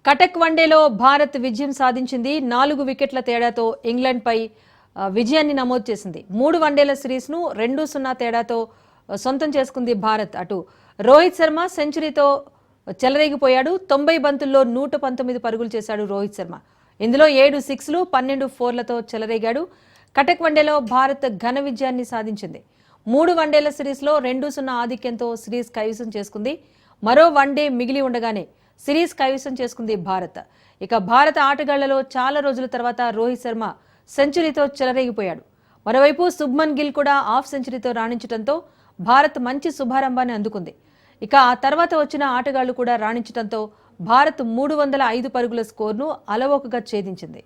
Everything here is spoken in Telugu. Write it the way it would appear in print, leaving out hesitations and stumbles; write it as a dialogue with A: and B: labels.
A: కటక్ వన్డేలో భారత్ విజయం సాధించింది. 4 వికెట్ల తేడాతో ఇంగ్లాండ్పై విజయాన్ని నమోదు చేసింది. 3 వన్డేల సిరీస్ను 2-0 తేడాతో సొంతం చేసుకుంది భారత్. అటు రోహిత్ శర్మ సెంచరీతో చెలరేగిపోయాడు. 90 బంతుల్లో 119 పరుగులు చేశాడు రోహిత్ శర్మ. ఇందులో 7 సిక్స్లు 12 ఫోర్లతో చెలరేగాడు. కటక్ వన్డేలో భారత్ ఘన విజయాన్ని సాధించింది. 3 వన్డేల సిరీస్లో 2-0 ఆధిక్యంతో సిరీస్ కైవసం చేసుకుంది. మరో వన్డే మిగిలి ఉండగానే సిరీస్ కైవసం చేసుకుంది భారత్. ఇక భారత ఆటగాళ్లలో చాలా రోజుల తర్వాత రోహిత్ శర్మ సెంచరీతో చెలరేగిపోయాడు. మరోవైపు శుభ్మన్ గిల్ కూడా హాఫ్ సెంచరీతో రాణించడంతో భారత్ మంచి శుభారంభాన్ని అందుకుంది. ఇక ఆ తర్వాత వచ్చిన ఆటగాళ్లు కూడా రాణించడంతో భారత్ 305 పరుగుల స్కోర్ను అలవోకగా ఛేదించింది.